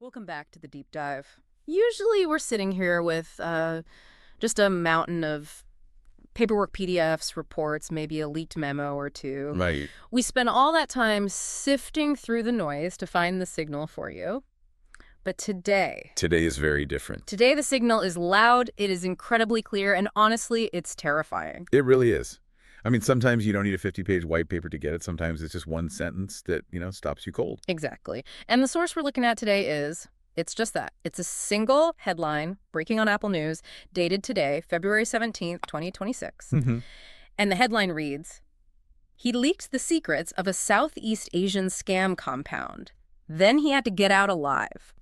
Welcome back to the deep dive. Usually we're sitting here with just a mountain of paperwork, PDFs, reports, maybe a leaked memo or two. Right. We spend all that time sifting through the noise to find the signal for you. But Today is very different. today the signal is loud, it is incredibly clear, and honestly, it's terrifying. It really is. I mean, sometimes you don't need a 50-page white paper to get it. Sometimes it's just one sentence that, stops you cold. Exactly. And the source we're looking at today it's just that. It's a single headline breaking on Apple News, dated today, February 17th, 2026. Mm-hmm. And the headline reads, "He leaked the secrets of a Southeast Asian scam compound. Then he had to get out alive."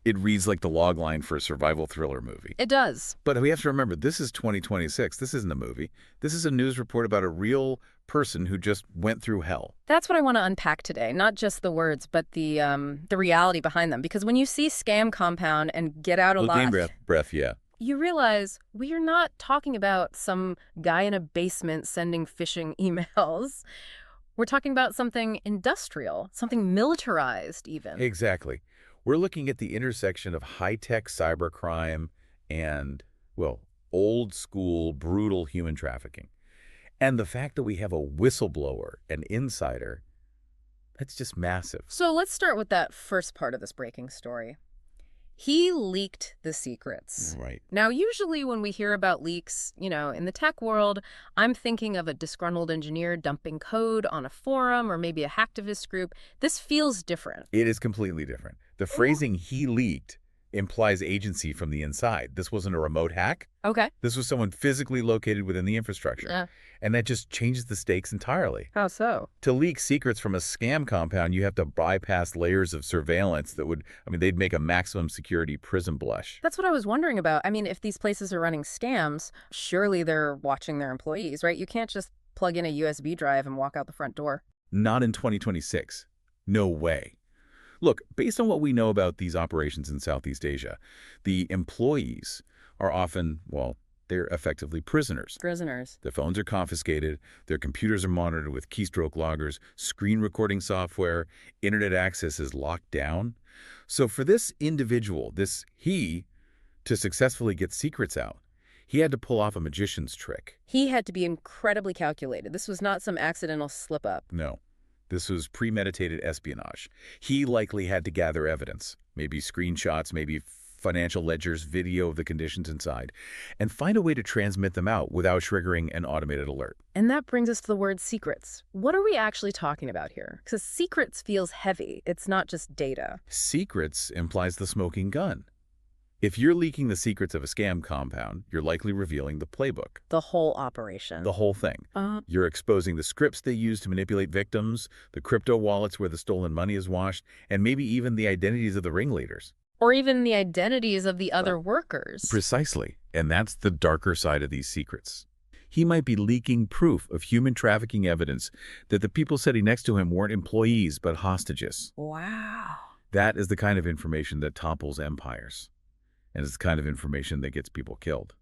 It reads like the log line for a survival thriller movie. It does. But we have to remember, this is 2026. This isn't a movie. This is a news report about a real person who just went through hell. That's what I want to unpack today, not just the words, but the reality behind them. Because when you see scam compound and get out alive, Breath, yeah. you realize we are not talking about some guy in a basement sending phishing emails. We're talking about something industrial, something militarized even. Exactly. We're looking at the intersection of high-tech cybercrime and, well, old-school, brutal human trafficking. And the fact that we have a whistleblower, an insider, that's just massive. So let's start with that first part of this breaking story. He leaked the secrets. Right. Now, usually when we hear about leaks, in the tech world, I'm thinking of a disgruntled engineer dumping code on a forum or maybe a hacktivist group. This feels different. It is completely different. The phrasing "he leaked" implies agency from the inside. This wasn't a remote hack. Okay. This was someone physically located within the infrastructure. And that just changes the stakes entirely. How so? To leak secrets from a scam compound, you have to bypass layers of surveillance that they'd make a maximum security prison blush. That's what I was wondering about. I mean, if these places are running scams, surely they're watching their employees, right? You can't just plug in a USB drive and walk out the front door. Not in 2026. No way. Look, based on what we know about these operations in Southeast Asia, the employees are often, they're effectively prisoners. Prisoners. Their phones are confiscated, their computers are monitored with keystroke loggers, screen recording software, internet access is locked down. So for this individual, to successfully get secrets out, he had to pull off a magician's trick. He had to be incredibly calculated. This was not some accidental slip-up. No. This was premeditated espionage. He likely had to gather evidence, maybe screenshots, maybe financial ledgers, video of the conditions inside, and find a way to transmit them out without triggering an automated alert. And that brings us to the word secrets. What are we actually talking about here? Because secrets feels heavy. It's not just data. Secrets implies the smoking gun. If you're leaking the secrets of a scam compound, you're likely revealing the playbook. The whole operation. The whole thing. You're exposing the scripts they use to manipulate victims, the crypto wallets where the stolen money is washed, and maybe even the identities of the ringleaders. Or even the identities of the other workers. Precisely. And that's the darker side of these secrets. He might be leaking proof of human trafficking evidence that the people sitting next to him weren't employees but hostages. Wow. That is the kind of information that topples empires. And it's the kind of information that gets people killed.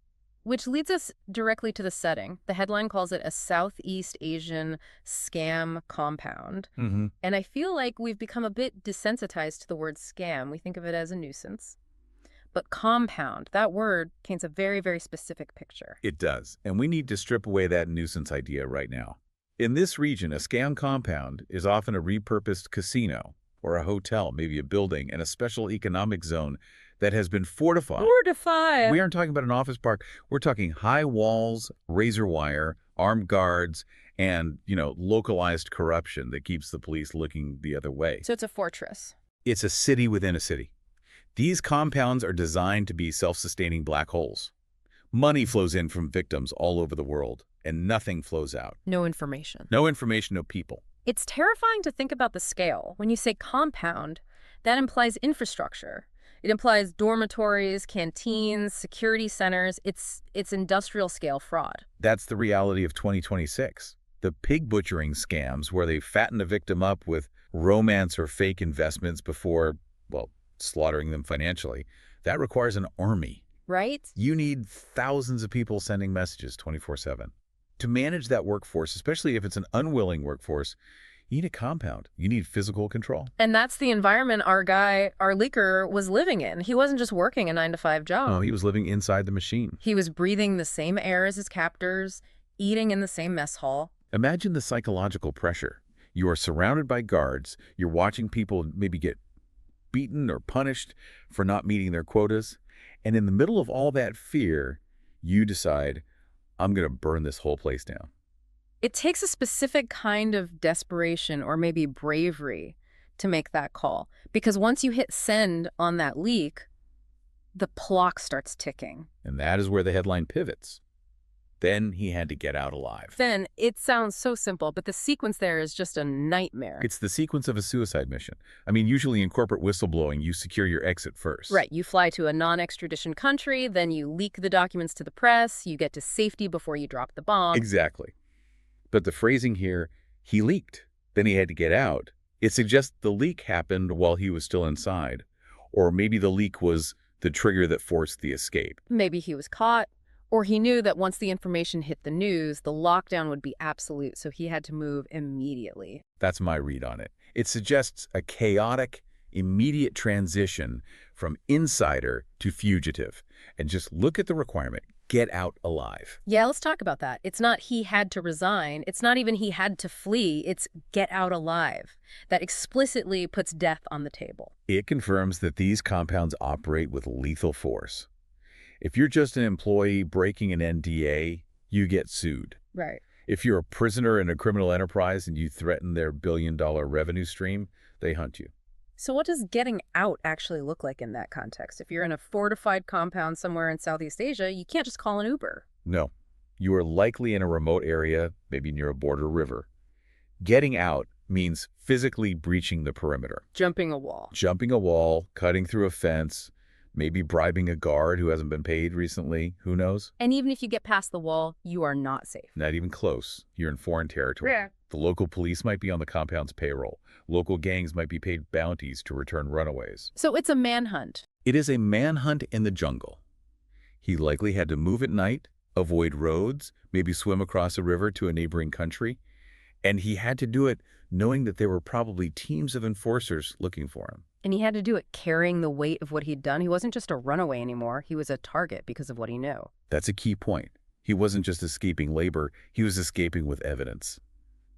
Which leads us directly to the setting. The headline calls it a Southeast Asian scam compound. Mm-hmm. And I feel like we've become a bit desensitized to the word scam. We think of it as a nuisance. But compound, that word paints a very, very specific picture. It does. And we need to strip away that nuisance idea right now. In this region, a scam compound is often a repurposed casino or a hotel, maybe a building, and a special economic zone that has been fortified. Fortified! We aren't talking about an office park. We're talking high walls, razor wire, armed guards, and, localized corruption that keeps the police looking the other way. So it's a fortress. It's a city within a city. These compounds are designed to be self-sustaining black holes. Money flows in from victims all over the world, and nothing flows out. No information. No information, no people. It's terrifying to think about the scale. When you say compound, that implies infrastructure. It implies dormitories, canteens, security centers. It's industrial scale fraud. That's the reality of 2026. The pig butchering scams where they fatten a victim up with romance or fake investments before, slaughtering them financially. That requires an army. Right? You need thousands of people sending messages 24/7. To manage that workforce, especially if it's an unwilling workforce, You need a compound. You need physical control. And that's the environment our leaker, was living in. He wasn't just working a 9-to-5 No, job. he was living inside the machine. He was breathing the same air as his captors, eating in the same mess hall. Imagine the psychological pressure. You are surrounded by guards. You're watching people maybe get beaten or punished for not meeting their quotas. And in the middle of all that fear, you decide, I'm going to burn this whole place down. It takes a specific kind of desperation or maybe bravery to make that call. Because once you hit send on that leak, the clock starts ticking. And that is where the headline pivots. Then he had to get out alive. Then, it sounds so simple, but the sequence there is just a nightmare. It's the sequence of a suicide mission. I mean, usually in corporate whistleblowing, you secure your exit first. Right. You fly to a non-extradition country, then you leak the documents to the press, you get to safety before you drop the bomb. Exactly. But the phrasing here, he leaked, then he had to get out. It suggests the leak happened while he was still inside. Or maybe the leak was the trigger that forced the escape. Maybe he was caught, or he knew that once the information hit the news, the lockdown would be absolute, so he had to move immediately. That's my read on it. It suggests a chaotic, immediate transition from insider to fugitive. And just look at the requirement. Get out alive. Yeah, let's talk about that. It's not he had to resign. It's not even he had to flee. It's get out alive. That explicitly puts death on the table. It confirms that these compounds operate with lethal force. If you're just an employee breaking an NDA, you get sued. Right. If you're a prisoner in a criminal enterprise and you threaten their billion-dollar revenue stream, they hunt you. So what does getting out actually look like in that context? If you're in a fortified compound somewhere in Southeast Asia, you can't just call an Uber. No. You are likely in a remote area, maybe near a border river. Getting out means physically breaching the perimeter. Jumping a wall. Jumping a wall, cutting through a fence, maybe bribing a guard who hasn't been paid recently. Who knows? And even if you get past the wall, you are not safe. Not even close. You're in foreign territory. Yeah. The local police might be on the compound's payroll. Local gangs might be paid bounties to return runaways. So it's a manhunt. It is a manhunt in the jungle. He likely had to move at night, avoid roads, maybe swim across a river to a neighboring country. And he had to do it knowing that there were probably teams of enforcers looking for him. And he had to do it carrying the weight of what he'd done. He wasn't just a runaway anymore. He was a target because of what he knew. That's a key point. He wasn't just escaping labor, he was escaping with evidence.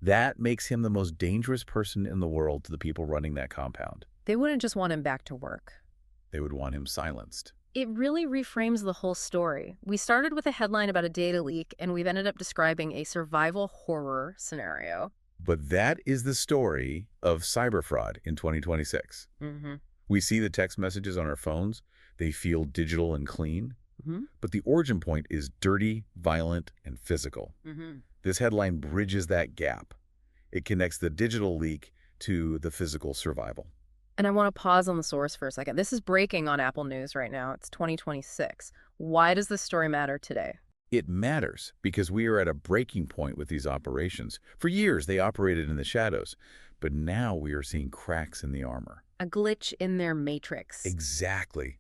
That makes him the most dangerous person in the world to the people running that compound. They wouldn't just want him back to work. They would want him silenced. It really reframes the whole story. We started with a headline about a data leak, and we've ended up describing a survival horror scenario. But that is the story of cyber fraud in 2026. Mm-hmm. We see the text messages on our phones. They feel digital and clean. Mm-hmm. But the origin point is dirty, violent, and physical. Mm-hmm. This headline bridges that gap. It connects the digital leak to the physical survival. And I want to pause on the source for a second. This is breaking on Apple News right now. It's 2026. Why does this story matter today? It matters because we are at a breaking point with these operations. For years, they operated in the shadows, but now we are seeing cracks in the armor. A glitch in their matrix. Exactly.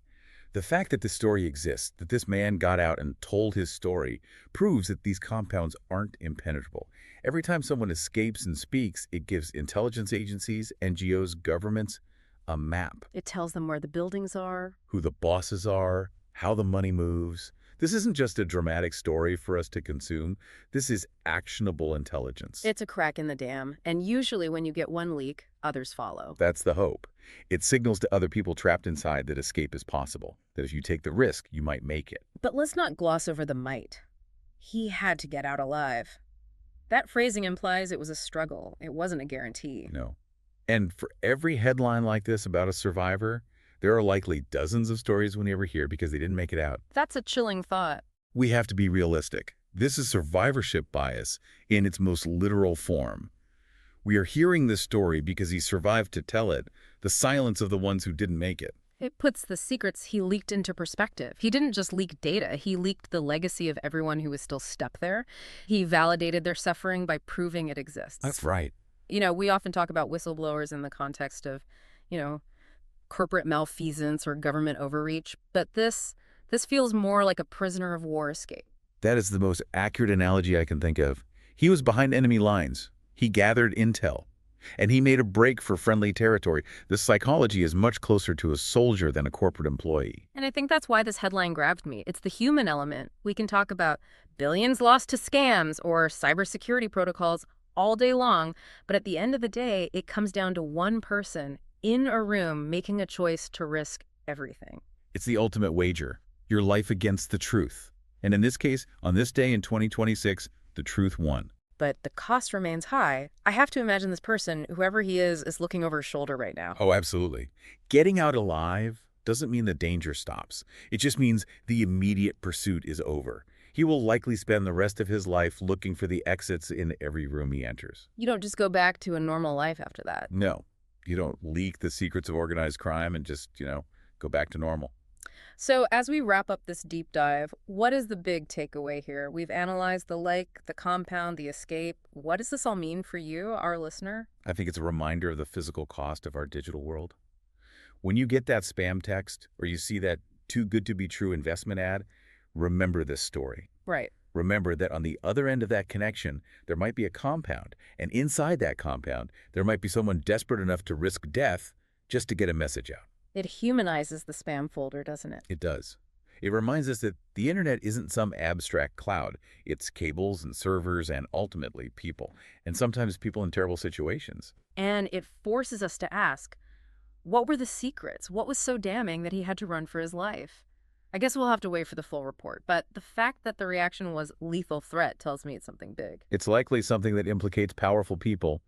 The fact that this story exists, that this man got out and told his story, proves that these compounds aren't impenetrable. Every time someone escapes and speaks, it gives intelligence agencies, NGOs, governments a map. It tells them where the buildings are, Who the bosses are, how the money moves. This isn't just a dramatic story for us to consume. This is actionable intelligence. It's a crack in the dam, and usually when you get one leak, others follow. That's the hope. It signals to other people trapped inside that escape is possible, that if you take the risk, you might make it. But let's not gloss over the might. He had to get out alive. That phrasing implies it was a struggle. It wasn't a guarantee. No. And for every headline like this about a survivor, there are likely dozens of stories we never hear because they didn't make it out. That's a chilling thought. We have to be realistic. This is survivorship bias in its most literal form. We are hearing this story because he survived to tell it, the silence of the ones who didn't make it. It puts the secrets he leaked into perspective. He didn't just leak data, he leaked the legacy of everyone who was still stuck there. He validated their suffering by proving it exists. That's right. You know, we often talk about whistleblowers in the context of, corporate malfeasance or government overreach, but this feels more like a prisoner of war escape. That is the most accurate analogy I can think of. He was behind enemy lines. He gathered intel. And he made a break for friendly territory. This psychology is much closer to a soldier than a corporate employee. And I think that's why this headline grabbed me. It's the human element. We can talk about billions lost to scams or cybersecurity protocols all day long, but at the end of the day, it comes down to one person in a room making a choice to risk everything. It's the ultimate wager, your life against the truth. And in this case, on this day in 2026, the truth won. But the cost remains high. I have to imagine this person, whoever he is looking over his shoulder right now. Oh, absolutely. Getting out alive doesn't mean the danger stops. It just means the immediate pursuit is over. He will likely spend the rest of his life looking for the exits in every room he enters. You don't just go back to a normal life after that. No, you don't leak the secrets of organized crime and just, go back to normal. So as we wrap up this deep dive, what is the big takeaway here? We've analyzed the lake, the compound, the escape. What does this all mean for you, our listener? I think it's a reminder of the physical cost of our digital world. When you get that spam text or you see that too good to be true investment ad, remember this story. Right. Remember that on the other end of that connection, there might be a compound, and inside that compound, there might be someone desperate enough to risk death just to get a message out. It humanizes the spam folder, doesn't it? It does. It reminds us that the internet isn't some abstract cloud. It's cables and servers and ultimately people, and sometimes people in terrible situations. And it forces us to ask, what were the secrets? What was so damning that he had to run for his life? I guess we'll have to wait for the full report, but the fact that the reaction was lethal threat tells me it's something big. It's likely something that implicates powerful people.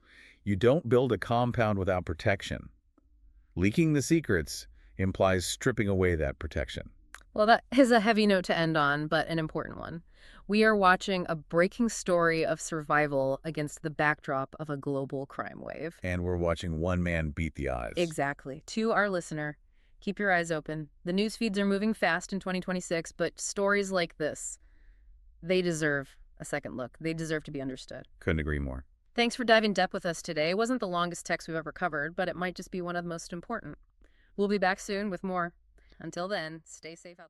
You don't build a compound without protection. Leaking the secrets implies stripping away that protection. Well, that is a heavy note to end on, but an important one. We are watching a breaking story of survival against the backdrop of a global crime wave. And we're watching one man beat the odds. Exactly. To our listener, keep your eyes open. The news feeds are moving fast in 2026, but stories like this, they deserve a second look. They deserve to be understood. Couldn't agree more. Thanks for diving depth with us today. It wasn't the longest text we've ever covered, but it might just be one of the most important. We'll be back soon with more. Until then, stay safe out there.